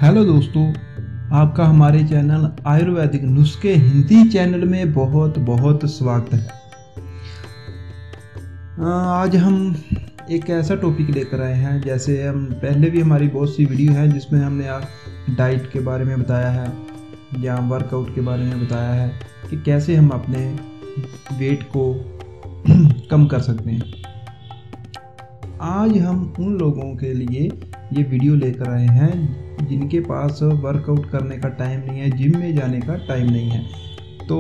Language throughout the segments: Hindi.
हेलो दोस्तों, आपका हमारे चैनल आयुर्वेदिक नुस्खे हिंदी चैनल में बहुत बहुत स्वागत है। आज हम एक ऐसा टॉपिक लेकर आए हैं, जैसे हम पहले भी हमारी बहुत सी वीडियो है जिसमें हमने डाइट के बारे में बताया है या वर्कआउट के बारे में बताया है कि कैसे हम अपने वेट को कम कर सकते हैं। आज हम उन लोगों के लिए ये वीडियो लेकर आए हैं जिनके पास वर्कआउट करने का टाइम नहीं है, जिम में जाने का टाइम नहीं है। तो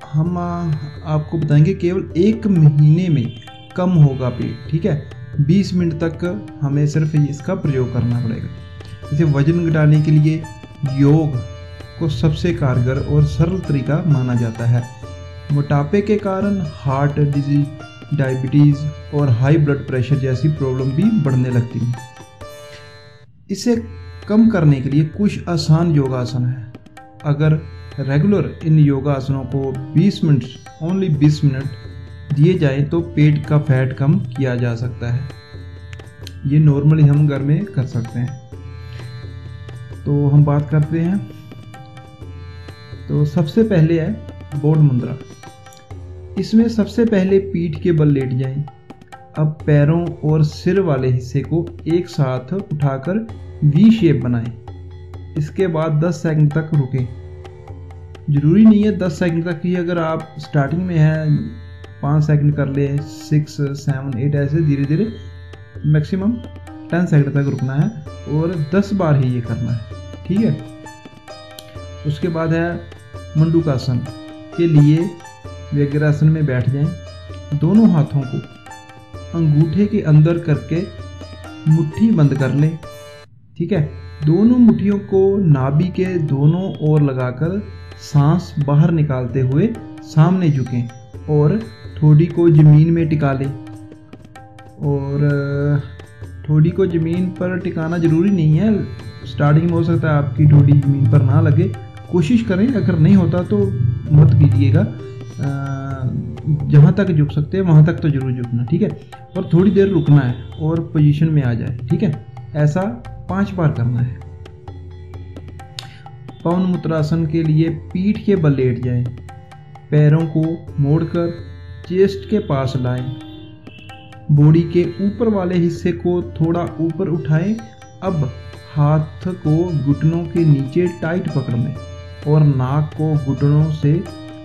हम आपको बताएंगे केवल 1 महीने में कम होगा पेट। ठीक है, 20 मिनट तक हमें सिर्फ इसका प्रयोग करना पड़ेगा। जैसे वजन घटाने के लिए योग को सबसे कारगर और सरल तरीका माना जाता है। मोटापे के कारण हार्ट डिजीज, डायबिटीज़ और हाई ब्लड प्रेशर जैसी प्रॉब्लम भी बढ़ने लगती हैं। इसे कम करने के लिए कुछ आसान योगासन है। अगर रेगुलर इन योगासनों को 20 मिनट ओनली 20 मिनट दिए जाएं तो पेट का फैट कम किया जा सकता है। ये नॉर्मली हम घर में कर सकते हैं। तो हम बात करते हैं। तो सबसे पहले है बोध मुद्रा। इसमें सबसे पहले पीठ के बल लेट जाएं। अब पैरों और सिर वाले हिस्से को एक साथ उठाकर वी शेप बनाएं। इसके बाद 10 सेकंड तक रुकें। जरूरी नहीं है 10 सेकंड तक ही, अगर आप स्टार्टिंग में हैं 5 सेकंड कर ले, 6, 7, 8 ऐसे धीरे धीरे मैक्सिमम 10 सेकंड तक रुकना है और 10 बार ही ये करना है। ठीक है। उसके बाद है मंडूकासन के लिए वज्रासन में बैठ जाएं। दोनों हाथों को अंगूठे के अंदर करके मुट्ठी बंद कर लें। ठीक है। दोनों मुट्ठियों को नाभि के दोनों ओर लगाकर सांस बाहर निकालते हुए सामने झुकें और ठोड़ी को जमीन में टिका लें। और ठोड़ी को जमीन पर टिकाना जरूरी नहीं है। स्टार्टिंग में हो सकता है आपकी ठोड़ी जमीन पर ना लगे, कोशिश करें। अगर नहीं होता तो मत कीजिएगा। जहाँ तक झुक सकते हैं वहाँ तक तो जरूर झुकना। ठीक है। और थोड़ी देर रुकना है और पोजीशन में आ जाए। ठीक है। ऐसा 5 बार करना है। पवन मुद्रासन के लिए पीठ के बल लेट जाएं। पैरों को मोड़कर चेस्ट के पास लाएं। बॉडी के ऊपर वाले हिस्से को थोड़ा ऊपर उठाएं। अब हाथ को घुटनों के नीचे टाइट पकड़ लें और नाक को घुटनों से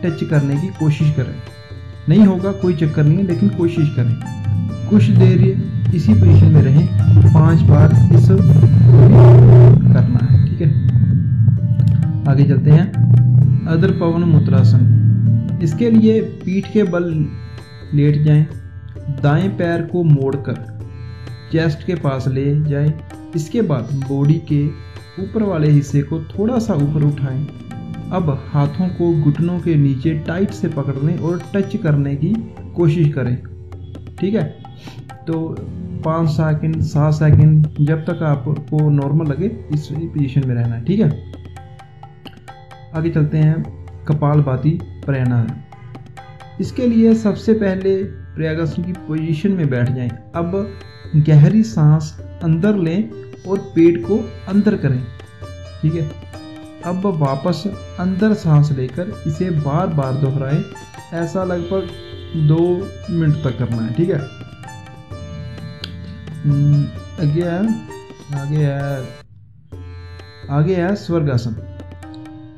टच करने की कोशिश करें। नहीं होगा कोई चक्कर नहीं है, लेकिन कोशिश करें। कुछ देर इसी पोजीशन में रहें। 5 बार इस करना है। ठीक है। आगे चलते हैं। अदर पवन मुद्रासन। इसके लिए पीठ के बल लेट जाएं। दाएं पैर को मोड़कर चेस्ट के पास ले जाएं। इसके बाद बॉडी के ऊपर वाले हिस्से को थोड़ा सा ऊपर उठाएं। अब हाथों को घुटनों के नीचे टाइट से पकड़ने और टच करने की कोशिश करें। ठीक है। तो 5 सेकंड 7 सेकंड जब तक आपको नॉर्मल लगे इस पोजीशन में रहना है। ठीक है। आगे चलते हैं। कपालभाति प्राणायाम। इसके लिए सबसे पहले प्रयागासन की पोजीशन में बैठ जाएं। अब गहरी सांस अंदर लें और पेट को अंदर करें। ठीक है। अब वापस अंदर सांस लेकर इसे बार बार दोहराएं। ऐसा लगभग 2 मिनट तक करना है। ठीक है। आगे है स्वर्गासन।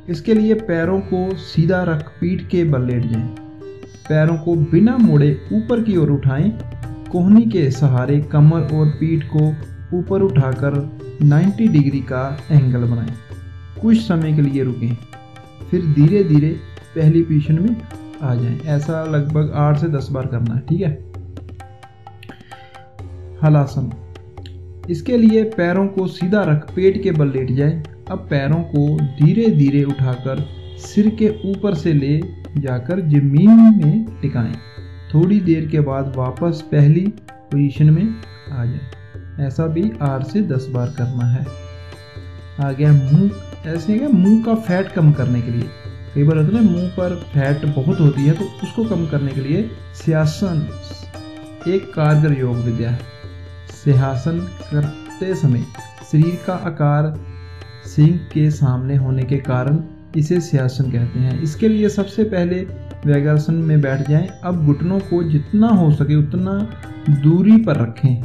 इसके लिए पैरों को सीधा रख पीठ के बल लेट जाएं। पैरों को बिना मोड़े ऊपर की ओर उठाएं। कोहनी के सहारे कमर और पीठ को ऊपर उठाकर 90 डिग्री का एंगल बनाएं। कुछ समय के लिए रुकें, फिर धीरे धीरे पहली पोजीशन में आ जाएं। ऐसा लगभग 8 से 10 बार करना है। ठीक है। हलासन। इसके लिए पैरों को सीधा रख पेट के बल लेट जाएं। अब पैरों को धीरे धीरे उठाकर सिर के ऊपर से ले जाकर जमीन में टिकाएं। थोड़ी देर के बाद वापस पहली पोजीशन में आ जाएं। ऐसा भी 8 से 10 बार करना है। आ गया मुंह। ऐसे है मुंह का फैट कम करने के लिए कई बार होता है ना, मुंह पर फैट बहुत होती है, तो उसको कम करने के लिए सिंहासन एक कारगर योग विद्या है। सिंहासन करते समय शरीर का आकार सिंक के सामने होने के कारण इसे सिंहासन कहते हैं। इसके लिए सबसे पहले वज्रासन में बैठ जाएं। अब घुटनों को जितना हो सके उतना दूरी पर रखें।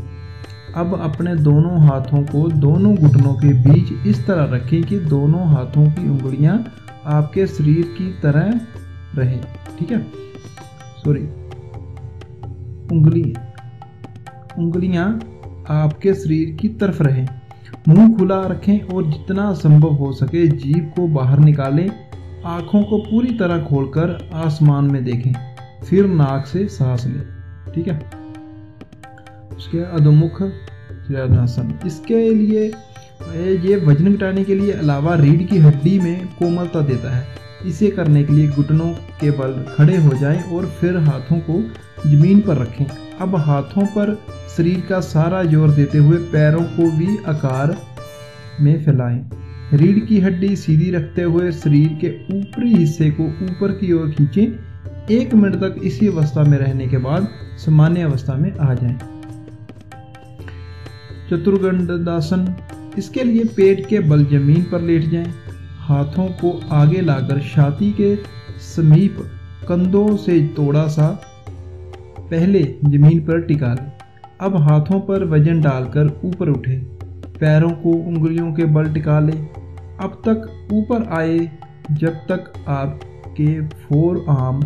अब अपने दोनों हाथों को दोनों घुटनों के बीच इस तरह रखें कि दोनों हाथों की उंगलियां आपके शरीर की तरह रहे। ठीक है, सॉरी, उंगलियां आपके शरीर की तरफ रहें। मुंह खुला रखें और जितना संभव हो सके जीभ को बाहर निकालें। आंखों को पूरी तरह खोलकर आसमान में देखें, फिर नाक से सांस लें। ठीक है, उसके अधोमुख शीर्षासन। इसके लिए ये वजन घटाने के लिए अलावा रीढ़ की हड्डी में कोमलता देता है। इसे करने के लिए घुटनों के बल खड़े हो जाएं और फिर हाथों को जमीन पर रखें। अब हाथों पर शरीर का सारा जोर देते हुए पैरों को भी आकार में फैलाएं। रीढ़ की हड्डी सीधी रखते हुए शरीर के ऊपरी हिस्से को ऊपर की ओर खींचें। 1 मिनट तक इसी अवस्था में रहने के बाद सामान्य अवस्था में आ जाएं। चतुर्गंडासन। इसके लिए पेट के बल जमीन पर लेट जाएं। हाथों को आगे लाकर छाती के समीप कंधों से थोड़ा सा पहले जमीन पर टिका लें। अब हाथों पर वजन डालकर ऊपर उठें। पैरों को उंगलियों के बल टिका लें। अब तक ऊपर आए जब तक आपके फोर आर्म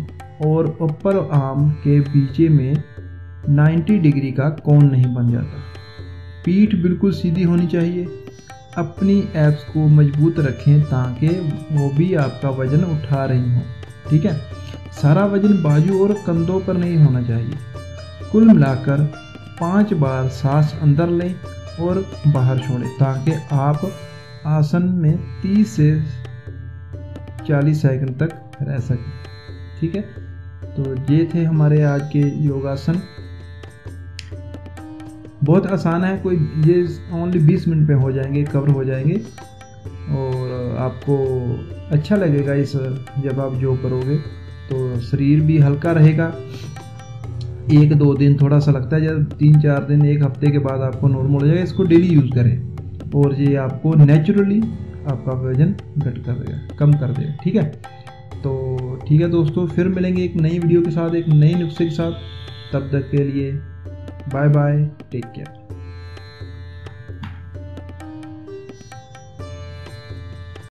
और अपर आर्म के बीच में 90 डिग्री का कोण नहीं बन जाता। पीठ बिल्कुल सीधी होनी चाहिए। अपनी एब्स को मजबूत रखें ताकि वो भी आपका वजन उठा रही हो। ठीक है, सारा वजन बाजू और कंधों पर नहीं होना चाहिए। कुल मिलाकर 5 बार सांस अंदर लें और बाहर छोड़ें ताकि आप आसन में 30 से 40 सेकंड तक रह सकें। ठीक है, तो ये थे हमारे आज के योगासन। बहुत आसान है, कोई ये ओनली 20 मिनट में हो जाएंगे, कवर हो जाएंगे और आपको अच्छा लगेगा इस जब आप जो करोगे तो शरीर भी हल्का रहेगा। 1-2 दिन थोड़ा सा लगता है, जब 3-4 दिन 1 हफ्ते के बाद आपको नॉर्मल हो जाएगा। इसको डेली यूज़ करें और ये आपको नेचुरली आपका वजन कम कर देगा। ठीक है, तो ठीक है दोस्तों, फिर मिलेंगे एक नई वीडियो के साथ, एक नई नुस्खे के साथ। तब तक के लिए बाय बाय, टेक केयर।